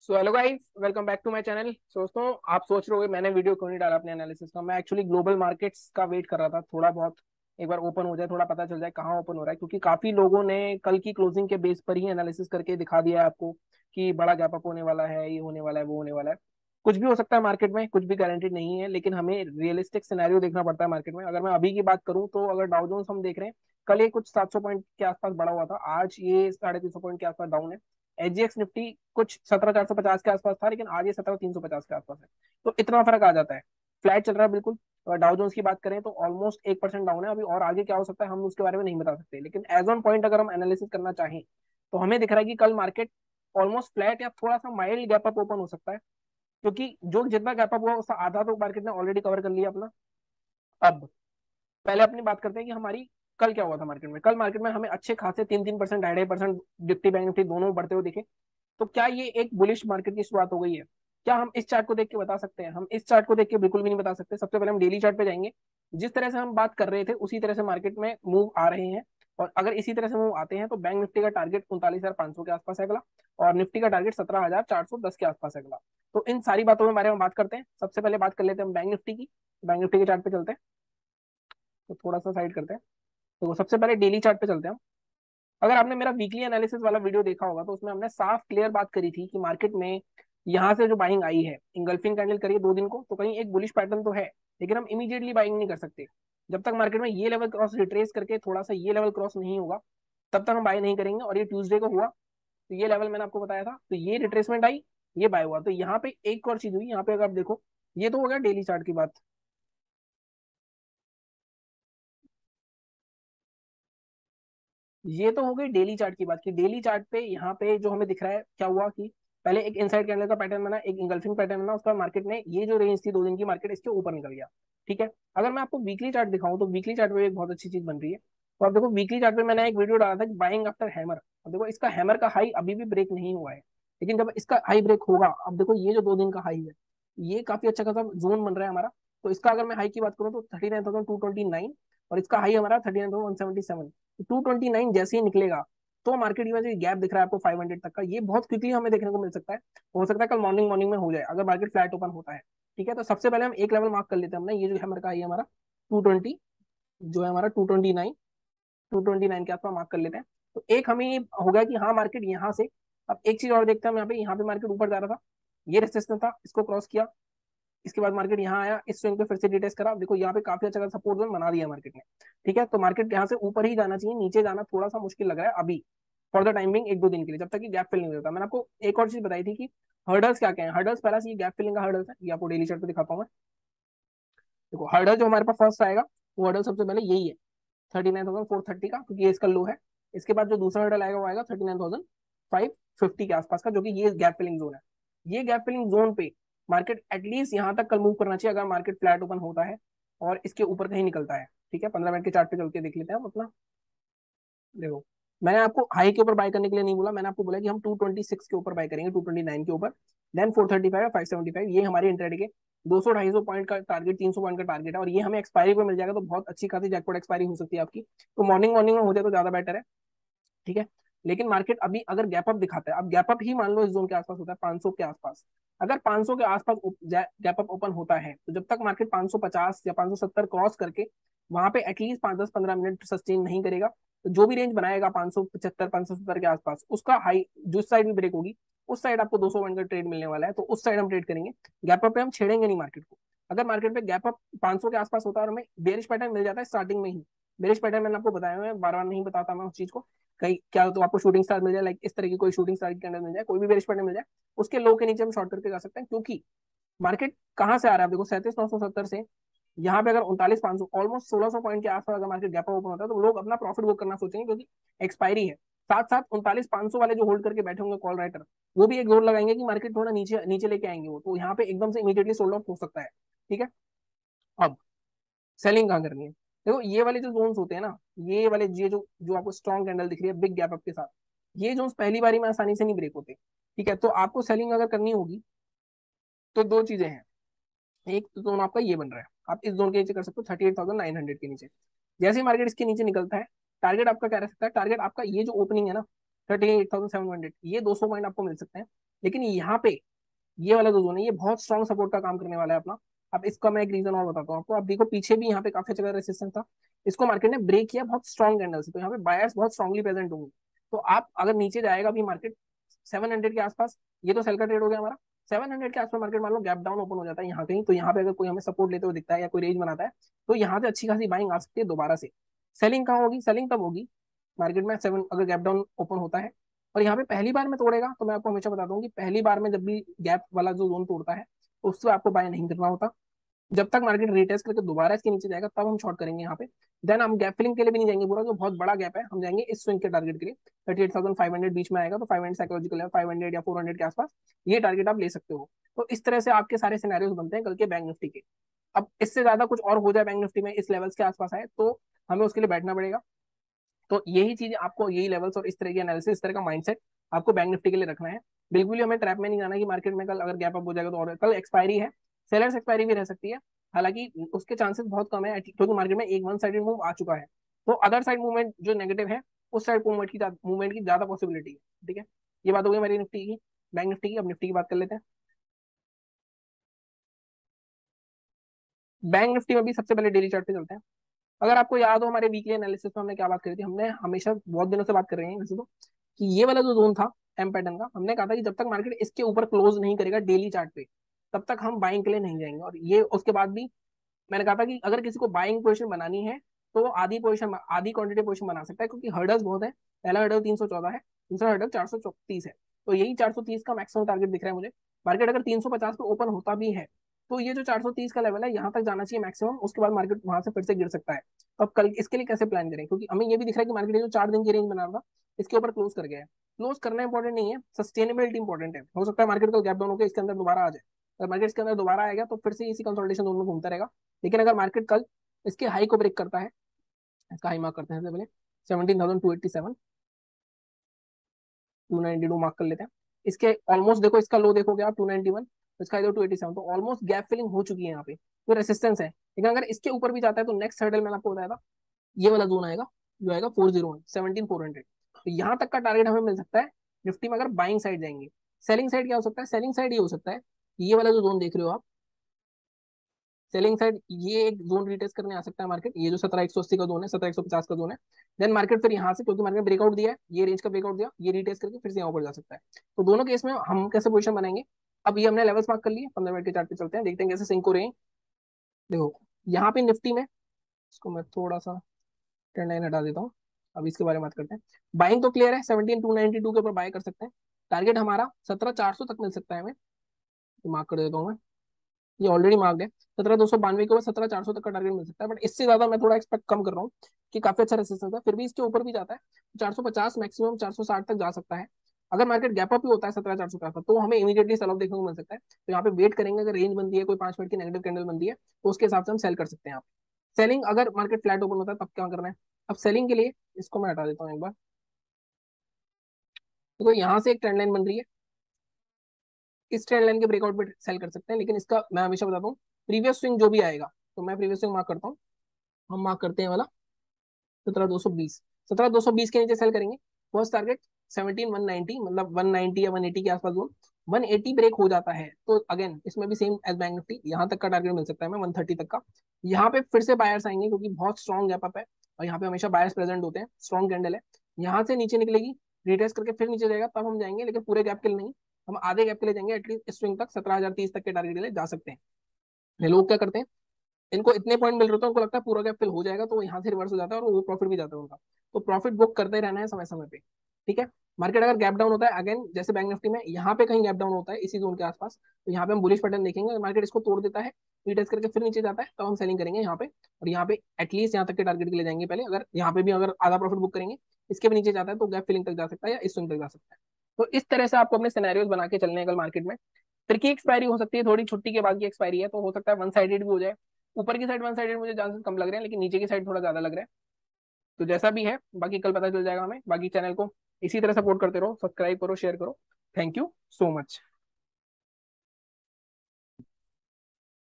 So hello guys, welcome back to my channel. दोस्तों, आप सोच रहे होगे मैंने वीडियो क्यों नहीं डाला अपने एनालिसिस का। मैं एक्चुअली ग्लोबल मार्केट्स का वेट कर रहा था, थोड़ा बहुत एक बार ओपन हो जाए, थोड़ा पता चल जाए कहाँ ओपन हो रहा है, क्योंकि काफी लोगों ने कल की क्लोजिंग के बेस पर ही एनालिसिस करके दिखा दिया है आपको कि बड़ा गैप अप होने वाला है, ये होने वाला है, वो होने वाला है। कुछ भी हो सकता है मार्केट में, कुछ भी गारंटेड नहीं है, लेकिन हमें रियलिस्टिक सिनेरियो देखना पड़ता है मार्केट में। अगर मैं अभी की बात करूं तो अगर डाउ जोन्स हम देख रहे हैं, कल ये कुछ 700 पॉइंट के आसपास बढ़ा हुआ था, आज ये 350 पॉइंट के आसपास डाउन है। एचजीएक्स निफ्टी कुछ 17,450 के आसपास था, लेकिन आज ये 17,350 के आसपास है। तो इतना फर्क आ जाता है। फ्लैट चल रहा है बिल्कुल। और डाउ जोन्स की बात करें तो ऑलमोस्ट 1% डाउन है अभी, और आगे क्या हो सकता है हम उसके बारे में नहीं बता सकते, लेकिन एज ऑन पॉइंट अगर हम एनालिसिस करना चाहें तो हमें दिख रहा है कि कल मार्केट ऑलमोस्ट फ्लैट या थोड़ा सा माइल्ड गैप अप ओपन हो सकता है, क्योंकि जो जितना गैप अप हुआ उसका आधा तो मार्केट ने ऑलरेडी कवर कर लिया अपना। अब पहले अपनी बात करते हैं कि हमारी कल क्या हुआ था मार्केट में। कल मार्केट में हमें अच्छे खासे 3-3%, 2.5% निफ्टी बैंक निफ्टी दोनों बढ़ते हुए दिखे। तो क्या ये एक बुलिश मार्केट की शुरुआत हो गई है? क्या हम इस चार्ट को देख के बता सकते हैं? हम इस चार्ट को देख के बिल्कुल भी नहीं बता सकते। सबसे पहले हम डेली चार्ट पे जाएंगे। जिस तरह से हम बात कर रहे थे उसी तरह से मार्केट में मूव आ रहे हैं, और अगर इसी तरह से मूव आते हैं तो बैंक निफ्टी का टारगेट 39,500 के आसपास है अगला, और निफ्टी का टारगेट 17,410 के आसपास है अगला। तो इन सारी बातों के बारे में बात करते हैं। सबसे पहले बात कर लेते हैं हम बैंक निफ्टी की। बैंक निफ्टी के चार्ट पे चलते हैं, तो थोड़ा सा साइड करते हैं। तो सबसे पहले डेली चार्ट पे चलते हैं हम। अगर आपने मेरा वीकली एनालिसिस वाला वीडियो देखा होगा तो उसमें हमने साफ क्लियर बात करी थी कि मार्केट में यहाँ से जो बाइंग आई है, इंगल्फिंग कैंडल करिए 2 दिन को, तो कहीं एक बुलिश पैटर्न तो है, लेकिन हम इमीडिएटली बाइंग नहीं कर सकते। जब तक मार्केट में ये लेवल क्रॉस रिट्रेस करके थोड़ा सा ये लेवल क्रॉस नहीं होगा, तब तक हम बाय नहीं करेंगे। और ये ट्यूसडे को हुआ, तो ये लेवल मैंने आपको बताया था, तो ये रिट्रेसमेंट आई, ये बाय हुआ। तो यहाँ पे एक और चीज हुई, यहाँ पे अगर आप देखो, ये तो हो गया डेली चार्ट की बात। ये तो हो गई डेली चार्ट की बात की। डेली चार्ट पे यहाँ पे जो हमें दिख रहा है क्या हुआ कि पहले एक इनसाइड कैंडल का पैटर्न बना, एक इंगल्फिंग पैटर्न बना, उसका मार्केट ने ये जो रेंज थी 2 दिन की, मार्केट इसके ऊपर निकल गया। ठीक है। अगर मैं आपको वीकली चार्ट दिखाऊं तो वीकली चार्ट पे एक बहुत अच्छी चीज बन रही है। तो आप देखो, वीकली चार्ट पे मैंने एक वीडियो डाला था कि बाइंग आफ्टर हैमर। अब देखो, इसका हैमर का हाई अभी भी ब्रेक नहीं हुआ है, लेकिन जब इसका हाई ब्रेक होगा, अब देखो ये जो 2 दिन का हाई है, ये काफी अच्छा खासा जोन बन रहा है हमारा। तो इसका अगर मैं हाई की बात करूँ तो 39,229, और इसका हाई हमारा 39,177। 229 जैसे ही निकलेगा तो मार्केट में जो गैप दिख रहा है आपको 500 तक का, ये बहुत क्विकली हमें देखने को मिल सकता है। हो सकता है कल मॉर्निंग मॉर्निंग में हो जाए अगर मार्केट फ्लैट ओपन होता है। ठीक है। तो सबसे पहले हम एक लेवल मार्क कर लेते हैं हमने, ये जो हैमर का है, ये हमारा 220, जो है हमारा 229, 229 के आसपास मार्क कर लेते हैं। तो एक हमें ये हो गया कि हाँ मार्केट यहाँ से, अब एक चीज और देखते हैं हम। यहाँ पे मार्केट ऊपर जा रहा था, ये रेसिस्टेंस था, इसको क्रॉस किया, इसके बाद मार्केट यहाँ आया, इस स्विंग पे फिर से डिटेस्ट करा। देखो यहाँ पे काफी अच्छा सपोर्ट जोन बना दिया मार्केट ने। ठीक है। तो मार्केट यहाँ से ऊपर ही जाना चाहिए, नीचे जाना थोड़ा सा मुश्किल लग रहा है अभी, फॉर द टाइमिंग 1-2 दिन के लिए, जब तक कि गैप फिल नहीं हो जाता। मैंने आपको एक और चीज बताई थी कि हर्डल्स क्या क्या है। हर्डल्स पहला से ये गैप फिलिंग का हर्डल्स है, ये आपको डेली चार्ट पे दिखाता हूँ मैं। देखो, हर्डल जो हमारे पास फर्स्ट आएगा, वो हर्डल सबसे पहले यही है, 39,430 का, क्योंकि ये इसका लो है। इसके बाद जो दूसरा हर्डल आएगा वो आएगा 39,550 के आसपास का, जो कि ये गैप फिलिंग जोन है। ये गैप फिलिंग जोन पे मार्केट एटलीस्ट यहाँ तक कल मूव करना चाहिए अगर मार्केट फ्लैट ओपन होता है और इसके ऊपर कहीं निकलता है। ठीक है। 15 मिनट के चार्ट पे चल के देख लेते हैं हम अपना। देखो, मैंने आपको हाई के ऊपर बाय करने के लिए नहीं बोला, मैंने आपको बोला कि हम 226 के ऊपर बाय करेंगे, 229 के ऊपर, देन 435 575, ये हमारी इंट्राडे के 200-250 पॉइंट का टारगेट, 300 पॉइंट का टारगेट है, और ये हमें एक्सपायरी पे मिल जाएगा, तो बहुत अच्छी खासी जैकपॉट एक्सपायरी हो सकती है आपकी। तो मॉर्निंग मॉर्निंग में हो जाए तो ज्यादा बेटर है। ठीक है। लेकिन मार्केट अभी अगर गैप अप दिखाता है, अब गैप अप ही मान लो इस जोन के आसपास होता है 500 के आसपास, अगर 500 के आसपास गैप अप ओपन होता है, तो जब तक मार्केट 550 या 570 क्रॉस करके वहां पे एटलीस्ट 5-10-15 मिनट सस्टेन नहीं करेगा, तो जो भी रेंज बनाएगा 575 570 के आसपास, उसका हाई जो साइड भी ब्रेक होगी, उस साइड आपको 200 पॉइंट का ट्रेड मिलने वाला है, तो उस साइड हम ट्रेड करेंगे। गैप अप पे हम छेड़ेंगे नहीं मार्केट को। अगर मार्केट पे गैप अप 500 के आसपास होता है और हमें बेरिश पैटर्न मिल जाता है स्टार्टिंग में ही, बेरिश पैटर्न मैंने आपको बताया, मैं बार बार नहीं बताता मैं उस चीज को, कहीं क्या तो आपको शूटिंग स्टार मिल जाए, लाइक इस तरह की कोई शूटिंग स्टार की कैंडल मिल जाए, कोई भी बेरिश पैटर्न मिल जाए, उसके लो के नीचे हम शॉर्ट करके जा सकते हैं। क्योंकि मार्केट कहाँ से आ रहा है, देखो 37,970 से यहाँ पे अगर 39,500, ऑलमोस्ट 1,600 पॉइंट के आसपास अगर मार्केट गैप ओपन होता है, तो लोग अपना प्रॉफिट बुक करना सोचेंगे, क्योंकि एक्सपायरी है। साथ साथ 39,500 वाले जो होल्ड करके बैठे होंगे कॉल राइटर, वो भी एक जोर लगाएंगे कि मार्केट थोड़ा नीचे नीचे लेके आएंगे, वो तो यहाँ पे एकदम से इमीडिएटली सोल्ड आउट हो सकता है। ठीक है। अब सेलिंग कहाँ करनी है? देखो, ये वाले जो जोन्स होते हैं ना, ये वाले ये जो जो आपको स्ट्रॉन्ग कैंडल दिख रही है बिग गैप अप के साथ, ये जोन्स पहली बारी में आसानी से नहीं ब्रेक होते। ठीक है। तो आपको सेलिंग अगर करनी होगी तो दो चीजें हैं। एक तो जोन आपका ये बन रहा है, आप इस जोन के नीचे कर सकते हो 38,900 के नीचे। जैसे ही मार्केट इसके नीचे निकलता है, टारगेट आपका क्या रह सकता है? टारगेट आपका ये जो ओपनिंग है ना, 38,700, ये 200 पॉइंट आपको मिल सकते हैं। लेकिन यहाँ पे ये वाला जो जोन है ये बहुत स्ट्रॉन्ग सपोर्ट का काम करने वाला है अपना। अब इसका मैं एक रीजन और बताता हूँ आपको। आप देखो पीछे भी यहाँ पे काफी जगह रेसिस्टेंस था, इसको मार्केट ने ब्रेक किया बहुत स्ट्रॉन्ग कैंडल से, तो यहाँ पे बायर्स बहुत स्ट्रांगली प्रेजेंट होंगे। तो आप अगर नीचे जाएगा भी मार्केट 700 के आसपास, ये तो सेल का ट्रेड हो गया हमारा, 700 के आसपास मार्केट मान लो गैप डाउन ओपन हो जाता है यहाँ कहीं, तो यहाँ पे अगर कोई हमें सपोर्ट लेते हुए दिखता है या कोई रेंज बनाता है, तो यहाँ से अच्छी खासी बाइंग आ सकती है दोबारा से। सेलिंग कहाँ होगी? सेलिंग तब होगी मार्केट में सेवन अगर गैप डाउन ओपन होता है और यहाँ पे पहली बार में तोड़ेगा। तो मैं आपको हमेशा बताता हूँ कि पहली बार में जब भी गैप वाला जो जोन तोड़ता है तो उससे आपको बाय नहीं करना होता। जब तक मार्केट रिटेस्ट करके दोबारा इसके नीचे जाएगा तब हम शॉर्ट करेंगे यहाँ पे। देन हम गैप फिलिंग के लिए भी नहीं जाएंगे, पूरा जो बहुत बड़ा गैप है हम जाएंगे इस स्विंग के टारगेट के लिए। 38,500 बीच में आएगा तो 500 साइकोलॉजिकल है, 500 या 400 के आसपास ये टारगेट आप ले सकते हो। तो इस तरह से आपके सारे सिनेरियोज बनते हैं कल के बैंक निफ्टी के। अब इससे ज्यादा कुछ और हो जाए बैंक निफ्टी में इस लेवल्स के आसपास आए तो हमें उसके लिए बैठना पड़ेगा। तो यही चीज आपको, यही लेवल्स और इस तरह की एनालिसिस, इस तरह का माइंडसेट आपको बैंक निफ्टी के लिए रखना है। बिल्कुल ही हमें ट्रैप में नहीं जाना कि मार्केट में कल अगर गैप अप हो जाएगा तो, और कल एक्सपायरी है, सेलर्स एक्सपायरी भी रह सकती है, हालांकि उसके चांसेस बहुत कम है क्योंकि मार्केट में एक वन साइडेड मूव आ चुका है। तो अदर साइड मूवमेंट जो नेगेटिव है उस साइड मूवमेंट की ज्यादा पॉसिबिलिटी है। ठीक है, ये बात हो गई हमारी निफ्टी की, बैंक निफ्टी की। अब निफ्टी की बात कर लेते हैं। बैंक निफ्टी में भी सबसे पहले डेली चार्ट पे चलते हैं। अगर आपको याद हो हमारे वीकली एनालिसिस में हमने क्या बात करी थी, हमने हमेशा बहुत दिनों से बात कर रहे हैं वैसे तो, कि ये वाला जो जोन था एम पैटर्न का, हमने कहा था कि जब तक मार्केट इसके ऊपर क्लोज नहीं करेगा डेली चार्ट पे तब तक हम बाइंग के लिए नहीं जाएंगे। और ये उसके बाद भी मैंने कहा था कि अगर किसी को बाइंग पोजीशन बनानी है तो वो आधी क्वांटिटी पोजीशन बना सकता है, क्योंकि हर्डल्स बहुत है। पहला हर्डल 314 है, दूसरा हर्डल 434 है, तो यही 430 का मैक्सिमम टारगेट दिख रहा है मुझे। मार्केट अगर 350 पे ओपन होता भी है तो ये जो 430 का लेवल है यहाँ तक जाना चाहिए मैक्सिमम, उसके बाद मार्केट वहां से फिर से गिर सकता है। तो अब कल इसके लिए कैसे प्लान करें, क्योंकि हमें ये भी दिख रहा है कि मार्केट जो 4 दिन की रेंज बना रहा था इसके ऊपर क्लोज कर गया है। क्लोज करना इंपॉर्टेंट नहीं है, सस्टेनेबिलिटी इंपॉर्टेंट है। हो सकता है मार्केट को गैप डाउन होकर इसके अंदर दोबारा आ जाए, अगर मार्केट इसके अंदर दोबारा आएगा तो फिर से इसी कंसोलिडेशन जोन में घूमता रहेगा। लेकिन अगर मार्केट कल इसके हाई को ब्रेक करता है, इसका हाई मार्क करते हैं सबसे पहले 17,287, 292 मार्क कर लेते हैं। इसके ऑलमोस्ट देखो, इसका लो देखोगे आप 291, इसका इधर 287, तो ऑलमोस्ट गैप फिलिंग हो चुकी है यहाँ पे, तो रेसिस्टेंस है। लेकिन अगर इसके ऊपर भी जाता है तो नेक्स्ट हर्डल मैंने आपको बताया था ये वाला जोन आएगा जो आएगा 401, 17,400। तो यहाँ तक का टारगेट हमें मिल सकता है निफ्टी में अगर बाइंग साइड जाएंगे। सेलिंग साइड क्या हो सकता है? सेलिंग साइड ये हो सकता है ये वाला जो जोन देख रहे हो आप, सेलिंग साइड, ये एक जोन रिटेस्ट करने आ सकता है मार्केट, ये जो 17,180 का जोन है, 17,150 का जोन है। देन मार्केट फिर यहाँ से, क्योंकि मार्केट ब्रेकआउट दिया है, ये रेंज का ब्रेकआउट दिया, ये रिटेस्ट करके फिर से यहाँ ऊपर जा सकता है। तो दोनों केस में हम कैसे पोजीशन बनाएंगे? अब ये हमने लेवल्स मार्क कर लिए, 15 मिनट के चार्ट पे चलते हैं, देखते हैं कैसे सिंक हो रहे हैं। देखो यहाँ पे निफ्टी में, इसको मैं थोड़ा सा ट्रेंड लाइन हटा देता हूँ, अब इसके बारे में बात करते हैं। बाइंग तो क्लियर है, 17,292 के ऊपर बाय कर सकते हैं। टारगेट हमारा 17,400 तक मिल सकता है हमें, तो मार्क कर देता हूँ मैं, ये ऑलरेडी मार्क्ड है। 17,292 के बाद 17,400 तक का टारगेट मिल सकता है, बट इससे ज्यादा मैं थोड़ा एक्सपेक्ट कम कर रहा हूँ कि काफी अच्छा रेसिस्टेंस है। फिर भी इसके ऊपर भी जाता है 450, मैक्सिमम 460 तक जा सकता है। अगर मार्केट गैप अप ही होता है 17,400 का तो हमें इमीडिएटली सेल ऑफ देखने को मिल सकता है। तो यहाँ पे वेट करेंगे, अगर रेंज बनती है, कोई 5 मिनट की नेगेटिव कैंडल बनती है तो उसके हिसाब से हम सेल कर सकते हैं। यहाँ सेलिंग, अगर मार्केट फ्लैट ओपन होता है तब क्या करना है? अब सेलिंग के लिए इसको मैं हटा देता हूँ एक बार। देखो यहाँ से एक ट्रेंड लाइन बन रही है, इस ट्रेंड लाइन के ब्रेकआउट पे सेल कर सकते हैं, लेकिन इसका मैं हमेशा बताता हूँ प्रीवियस स्विंग जो भी आएगा, तो मैं प्रीवियस स्विंग मार्क करता हूँ, हम मार्क करते हैं वाला 17,220, 17,220 के नीचे सेल करेंगे। फर्स्ट टारगेट 17,190, मतलब 190 या 180 के आसपास जोन। 180 ब्रेक हो जाता है तो अगेन इसमें भी सेम एज बैंक निफ्टी, यहाँ तक का टारगेट मिल सकता है हमें 130 तक का। यहाँ पे फिर से बायर्स आएंगे क्योंकि बहुत स्ट्रॉन्ग गैप अप है और यहाँ पे हमेशा बायर्स प्रेजेंट होते हैं, स्ट्रॉन्ग कैंडल है। यहाँ से नीचे निकलेगी, रिटेस्ट करके फिर नीचे जाएगा, तब हम जाएंगे, लेकिन पूरे गैप के लिए नहीं, हम आधे गैप के लिए जाएंगे। एटलीस्ट स्विंग तक 17,030 तक के टारगेट के लिए जा सकते हैं। ये लोग क्या करते हैं, इनको इतने पॉइंट मिल रहे होते हैं, उनको लगता है पूरा गैप फिल हो जाएगा तो यहाँ से रिवर्स हो जाता है और वो प्रॉफिट भी जाता है उनका। तो प्रॉफिट बुक करते रहना है समय समय पे। ठीक है, मार्केट अगर गैप डाउन होता है अगेन, जैसे बैंक निफ्टी में यहाँ पे कहीं गैप डाउन होता है इसी जोन के आसपास, तो यहाँ पे हम बुलिश पैटर्न देखेंगे। अगर मार्केट इसको तोड़ देता है, रिटेस्ट करके फिर नीचे जाता है, तो हम सेलिंग करेंगे यहाँ पे। और यहाँ पे एटलीस्ट यहाँ तक के टारगेट के लिए जाएंगे पहले, अगर यहाँ पे भी अगर आधा प्रॉफिट बुक करेंगे, इसके भी नीचे जाता है तो गैप फिलिंग तक जा सकता है या इस स्विंग तक जा सकता है। तो इस तरह से आपको अपने सिनेरियोज बना के चलने हैं कल मार्केट में। फिर की एक्सपायरी हो सकती है, थोड़ी छुट्टी के बाद की एक्सपायरी है, तो हो सकता है वन साइडेड भी हो जाए। ऊपर की साइड वन साइडेड मुझे चांसेस कम लग रहे हैं, लेकिन नीचे की साइड थोड़ा ज्यादा लग रहा है। तो जैसा भी है बाकी कल पता चल जाएगा हमें। बाकी चैनल को इसी तरह सपोर्ट करते रहो, सब्सक्राइब करो, शेयर करो। Thank you so much.